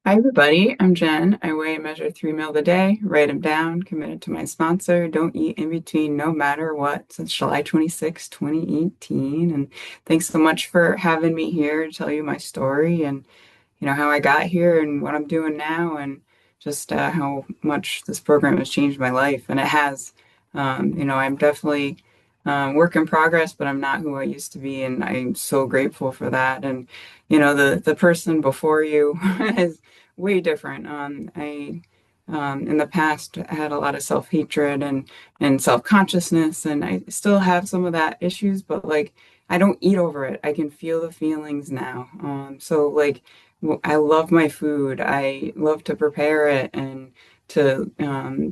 Hi, everybody. I'm Jen. I weigh and measure 3 meals a day, write them down, committed to my sponsor, don't eat in between no matter what since July 26, 2018. And thanks so much for having me here to tell you my story and, how I got here and what I'm doing now and just how much this program has changed my life. And it has. I'm definitely work in progress, but I'm not who I used to be. And I'm so grateful for that. And, the person before you is way different. In the past had a lot of self-hatred and self-consciousness, and I still have some of that issues, but like I don't eat over it. I can feel the feelings now. So like I love my food. I love to prepare it and to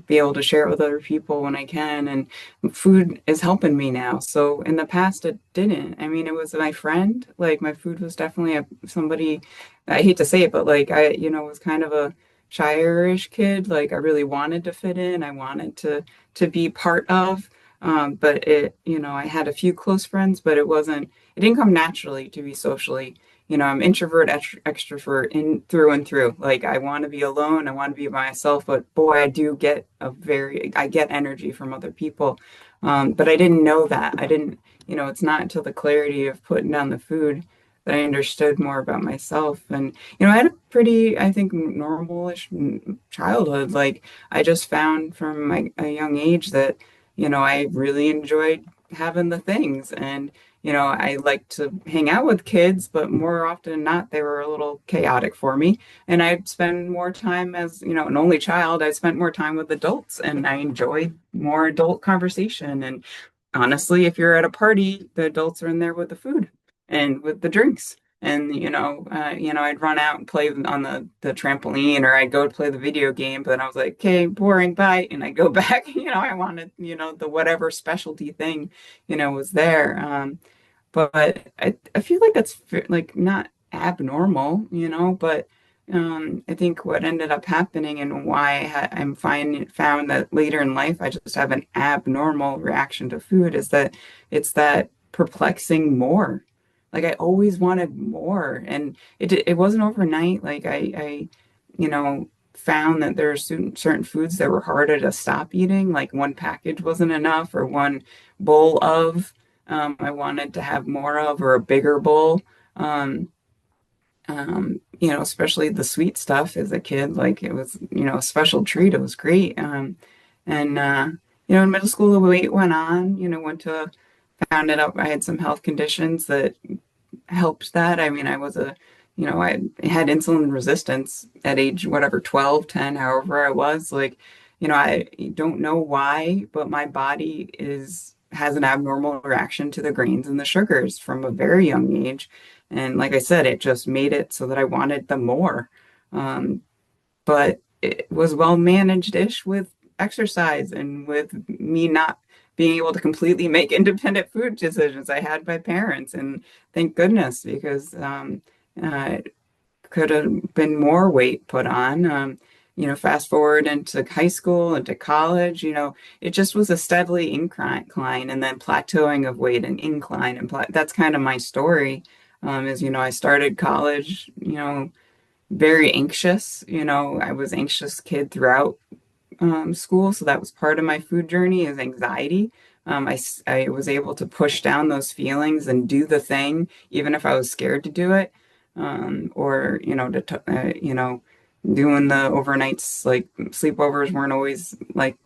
be able to share it with other people when I can. And food is helping me now. So in the past, it didn't. I mean, it was my friend. Like my food was definitely somebody. I hate to say it, but like was kind of a shy-ish kid. Like I really wanted to fit in. I wanted to be part of. But I had a few close friends, but it didn't come naturally to be socially. I'm introvert, extrovert in through and through. Like I want to be alone, I want to be by myself, but boy, I get energy from other people. But I didn't know that. I didn't, it's not until the clarity of putting down the food that I understood more about myself. And, I had a pretty, I think, normalish childhood. Like I just found from a young age that, I really enjoyed having the things. And, I like to hang out with kids, but more often than not, they were a little chaotic for me. And I'd spend more time as, an only child, I spent more time with adults and I enjoyed more adult conversation. And honestly, if you're at a party, the adults are in there with the food and with the drinks. And I'd run out and play on the trampoline, or I'd go play the video game. But then I was like, "Okay, boring, bye," and I go back. I wanted, the whatever specialty thing, was there. But I feel like that's like not abnormal, but I think what ended up happening and why I'm found that later in life I just have an abnormal reaction to food is that it's that perplexing more. Like I always wanted more, and it wasn't overnight. Like found that there are certain foods that were harder to stop eating. Like one package wasn't enough, or one bowl of I wanted to have more of, or a bigger bowl. Um, especially the sweet stuff as a kid, like it was, a special treat. It was great. And in middle school, the weight went on. Found it out. I had some health conditions that helped that. I mean, I had insulin resistance at age whatever, 12, 10, however I was. Like, I don't know why, but my body has an abnormal reaction to the grains and the sugars from a very young age. And like I said, it just made it so that I wanted them more. Um, but it was well managed-ish with exercise and with me not being able to completely make independent food decisions. I had my parents, and thank goodness, because could have been more weight put on. Fast forward into high school, into college, it just was a steadily incline and then plateauing of weight and incline. And that's kind of my story. I started college, very anxious. I was anxious kid throughout school, so that was part of my food journey is anxiety. I was able to push down those feelings and do the thing, even if I was scared to do it, or doing the overnights. Like sleepovers weren't always like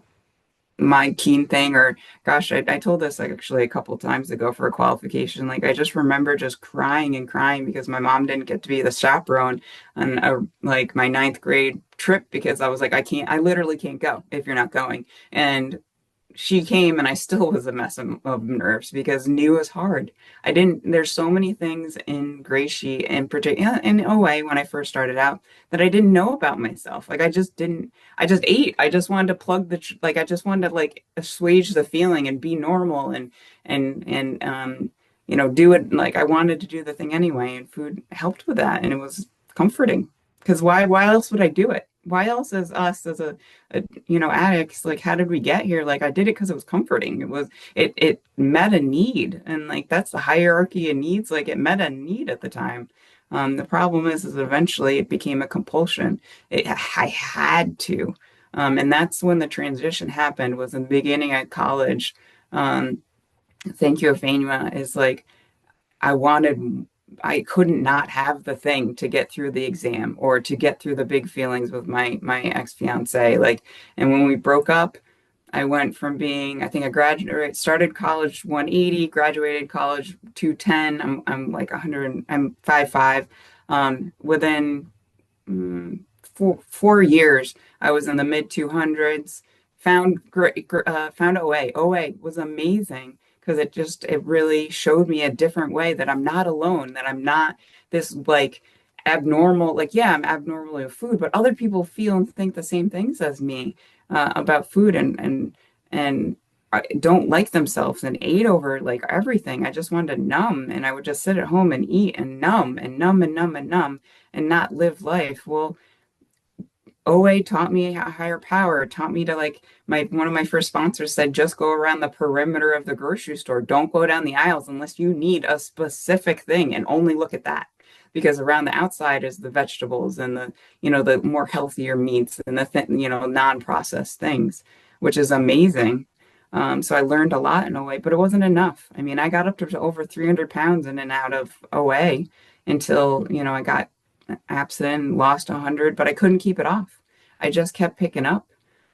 my keen thing. Or gosh, I told this like actually a couple times ago for a qualification. Like I just remember just crying and crying because my mom didn't get to be the chaperone on like my ninth grade trip because I was like, I literally can't go if you're not going. And she came and I still was a mess of nerves because new is hard. There's so many things in Gray Sheet in particular, in OA when I first started out that I didn't know about myself. Like I just ate. I just wanted to like, I just wanted to like assuage the feeling and be normal and do it. Like I wanted to do the thing anyway, and food helped with that. And it was comforting because why else would I do it? Why else as us as addicts, like how did we get here? Like I did it because it was comforting. It met a need, and like that's the hierarchy of needs. Like it met a need at the time. The problem is eventually it became a compulsion. I had to. And that's when the transition happened, was in the beginning at college. Um, Thank you, Afenia, is like I wanted, I couldn't not have the thing to get through the exam or to get through the big feelings with my ex-fiance. Like, and when we broke up, I went from being, I think I graduated, started college 180, graduated college 210. I'm like 100, I'm 5'5". Within 4 years, I was in the mid 200s. Found great, found OA. OA was amazing because it really showed me a different way that I'm not alone, that I'm not this like abnormal, like, yeah, I'm abnormal with food, but other people feel and think the same things as me about food and don't like themselves and ate over like everything. I just wanted to numb and I would just sit at home and eat and numb and numb and numb and numb and not live life. Well, OA taught me a higher power, taught me to like my one of my first sponsors said, just go around the perimeter of the grocery store. Don't go down the aisles unless you need a specific thing and only look at that. Because around the outside is the vegetables and the more healthier meats and non-processed things, which is amazing. So I learned a lot in OA, but it wasn't enough. I mean, I got up to over 300 pounds in and out of OA until, I got abstinent, lost 100, but I couldn't keep it off. I just kept picking up.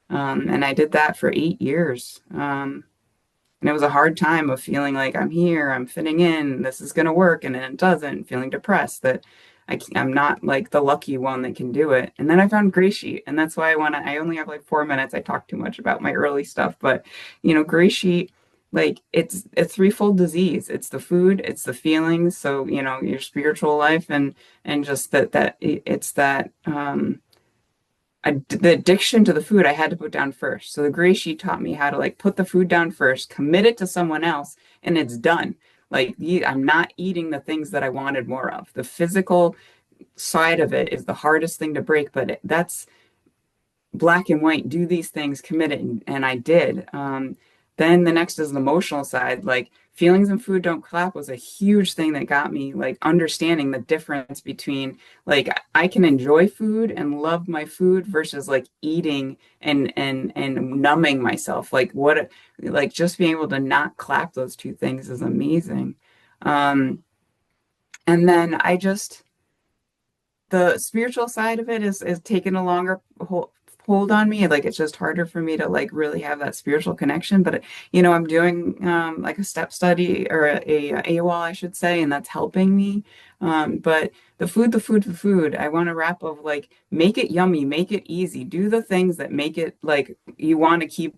And I did that for 8 years. And it was a hard time of feeling like I'm here, I'm fitting in, this is going to work, and then it doesn't, feeling depressed that I'm not like the lucky one that can do it. And then I found Gray Sheet, and that's why I only have like 4 minutes. I talk too much about my early stuff, but Gray Sheet, like it's a threefold disease. It's the food, it's the feelings, so your spiritual life and just that it's that the addiction to the food I had to put down first. So the Gray Sheet taught me how to like put the food down first, commit it to someone else, and it's done. Like I'm not eating the things that I wanted more of. The physical side of it is the hardest thing to break, but that's black and white. Do these things, commit it, and I did. Then the next is the emotional side. Like feelings and food don't clap was a huge thing that got me like understanding the difference between like I can enjoy food and love my food versus like eating and numbing myself. Like just being able to not clap those two things is amazing. Um, and then the spiritual side of it is taking a longer hold on me. Like it's just harder for me to like really have that spiritual connection. But I'm doing like a step study or a AWOL, I should say, and that's helping me. But the food. I want to wrap of like make it yummy, make it easy, do the things that make it like you want to keep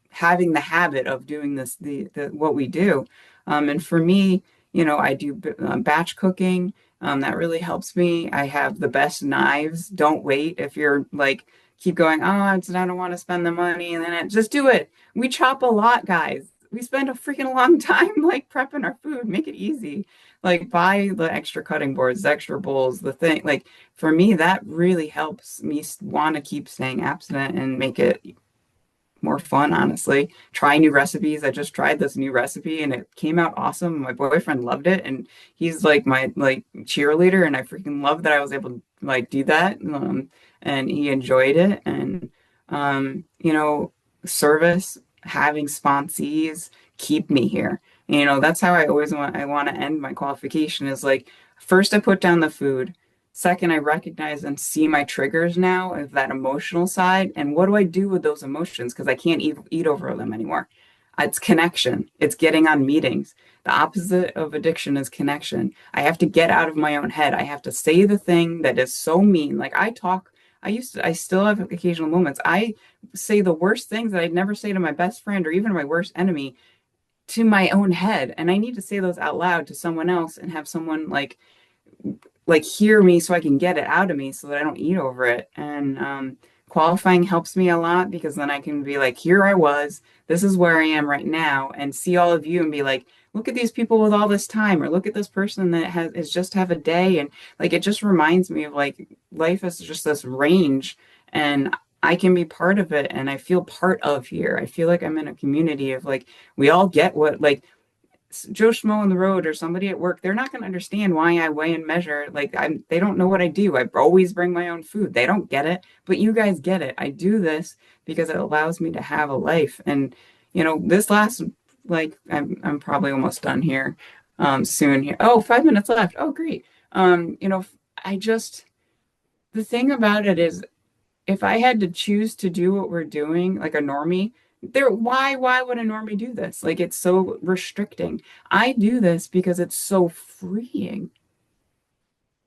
having the habit of doing this, the what we do. And for me, I do batch cooking. That really helps me. I have the best knives. Don't wait if you're like keep going. Oh, I don't want to spend the money, and then just do it. We chop a lot, guys. We spend a freaking long time like prepping our food. Make it easy. Like buy the extra cutting boards, the extra bowls, the thing. Like for me, that really helps me want to keep staying abstinent and make it more fun, honestly. Try new recipes. I just tried this new recipe and it came out awesome. My boyfriend loved it and he's like my like cheerleader and I freaking love that I was able to like do that. And he enjoyed it and service, having sponsees keep me here. That's how I want to end my qualification is like first I put down the food. Second, I recognize and see my triggers now of that emotional side. And what do I do with those emotions? Because I can't eat over them anymore. It's connection. It's getting on meetings. The opposite of addiction is connection. I have to get out of my own head. I have to say the thing that is so mean. Like I still have occasional moments. I say the worst things that I'd never say to my best friend or even my worst enemy to my own head. And I need to say those out loud to someone else and have someone like hear me so I can get it out of me so that I don't eat over it. And qualifying helps me a lot because then I can be like, here I was, this is where I am right now, and see all of you and be like, look at these people with all this time, or look at this person that is just have a day. And like it just reminds me of like life is just this range and I can be part of it and I feel part of here. I feel like I'm in a community of like we all get what like Joe Schmo on the road or somebody at work, they're not going to understand why I weigh and measure. Like they don't know what I do. I always bring my own food. They don't get it, but you guys get it. I do this because it allows me to have a life. And this last, like, I'm probably almost done here, soon here. Oh, 5 minutes left. Oh, great. I just, the thing about it is, if I had to choose to do what we're doing, like a normie, why would a normie do this? Like it's so restricting. I do this because it's so freeing.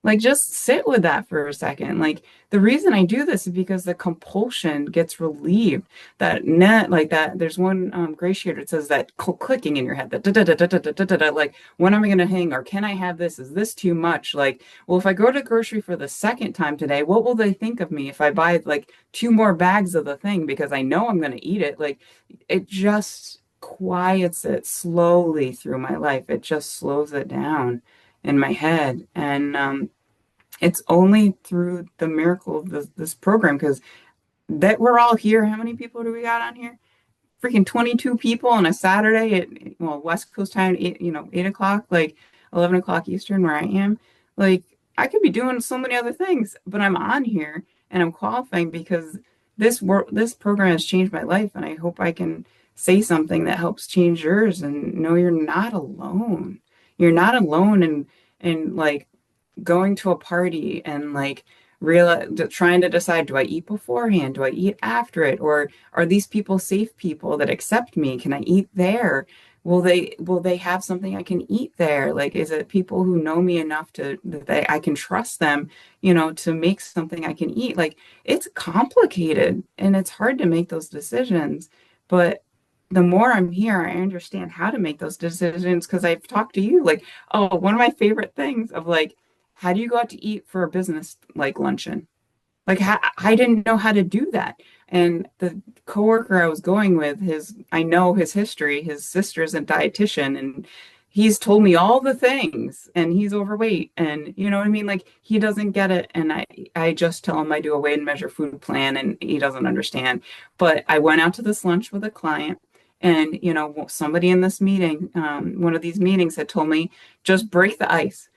Like, just sit with that for a second. Like, the reason I do this is because the compulsion gets relieved. That net, like that, there's one gray sheeter that says that clicking in your head, that da da da da da da da da da, like, when am I going to hang? Or can I have this? Is this too much? Like, well, if I go to grocery for the second time today, what will they think of me if I buy like two more bags of the thing because I know I'm going to eat it? Like, it just quiets it slowly through my life. It just slows it down in my head. And it's only through the miracle of this program because that we're all here. How many people do we got on here? Freaking 22 people on a Saturday at, well, West Coast time, 8 o'clock, like 11 o'clock Eastern, where I am. Like, I could be doing so many other things, but I'm on here and I'm qualifying because this program has changed my life, and I hope I can say something that helps change yours. And no, you're not alone. You're not alone, and like going to a party and like trying to decide, do I eat beforehand, do I eat after it, or are these people safe people that accept me, can I eat there, will they have something I can eat there, like is it people who know me enough I can trust them, to make something I can eat. Like, it's complicated and it's hard to make those decisions, but the more I'm here, I understand how to make those decisions because I've talked to you. Like, oh, one of my favorite things of like, how do you go out to eat for a business like luncheon? Like, I didn't know how to do that. And the coworker I was going with, I know his history. His sister's a dietitian, and he's told me all the things. And he's overweight, and you know what I mean. Like, he doesn't get it, and I just tell him I do a weigh and measure food plan, and he doesn't understand. But I went out to this lunch with a client. And, somebody in this meeting, one of these meetings had told me, just break the ice.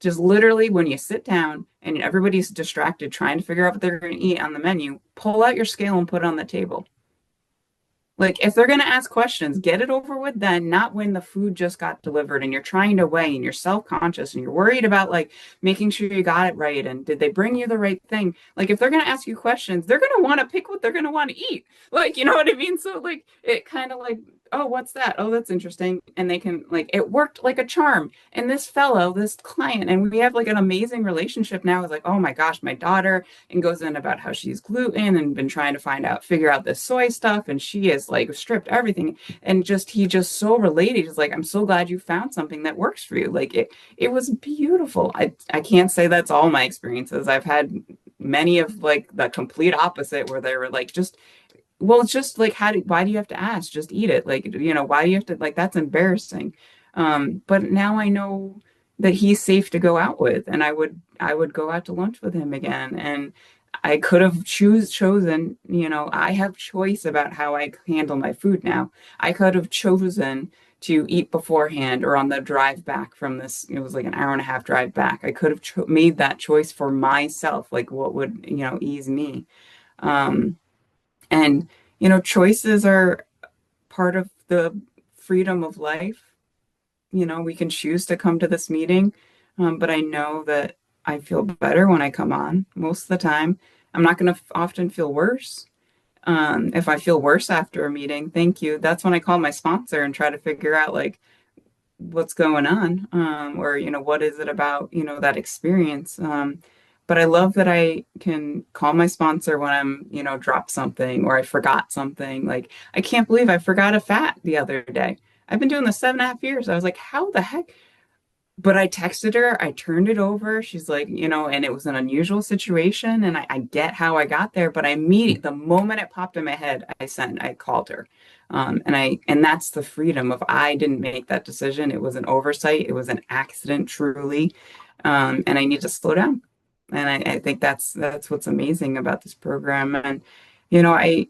Just literally, when you sit down and everybody's distracted trying to figure out what they're going to eat on the menu, pull out your scale and put it on the table. Like, if they're going to ask questions, get it over with then, not when the food just got delivered and you're trying to weigh and you're self-conscious and you're worried about like making sure you got it right and did they bring you the right thing. Like, if they're going to ask you questions, they're going to want to pick what they're going to want to eat. Like, you know what I mean? So like, it kind of like, oh, what's that? Oh, that's interesting. And they can, like, it worked like a charm. And this client, and we have like an amazing relationship now, is like, oh my gosh, my daughter, and goes in about how she's gluten and been trying to figure out this soy stuff. And she is like stripped everything. And he just so related. He's like, I'm so glad you found something that works for you. Like, it was beautiful. I can't say that's all my experiences. I've had many of like the complete opposite where they were like, just, well, it's just like, why do you have to ask? Just eat it. Like, why do you have to, like, that's embarrassing. But now I know that he's safe to go out with, and I would go out to lunch with him again. And I could have chosen, I have choice about how I handle my food now. I could have chosen to eat beforehand or on the drive back from this. It was like an hour and a half drive back. I could have made that choice for myself, like what would, ease me. Um, and, choices are part of the freedom of life. We can choose to come to this meeting, but I know that I feel better when I come on most of the time. I'm not going to often feel worse. If I feel worse after a meeting, thank you. That's when I call my sponsor and try to figure out like what's going on, or what is it about that experience. But I love that I can call my sponsor when I'm drop something or I forgot something. Like, I can't believe I forgot a fat the other day. I've been doing this 7.5 years. I was like, how the heck? But I texted her, I turned it over. She's like, and it was an unusual situation. And I get how I got there, but the moment it popped in my head, I called her. And that's the freedom of, I didn't make that decision. It was an oversight. It was an accident, truly. And I need to slow down. And I think that's what's amazing about this program. And, I,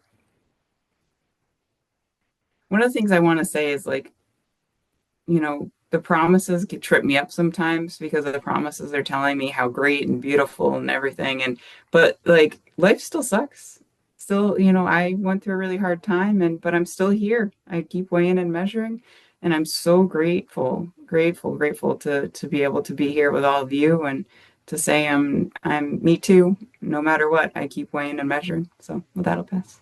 one of the things I want to say is like, the promises can trip me up sometimes because of the promises they're telling me how great and beautiful and everything. But like life still sucks. Still, I went through a really hard time but I'm still here. I keep weighing and measuring, and I'm so grateful to be able to be here with all of you and to say I'm me too. No matter what, I keep weighing and measuring. So with that, I'll pass.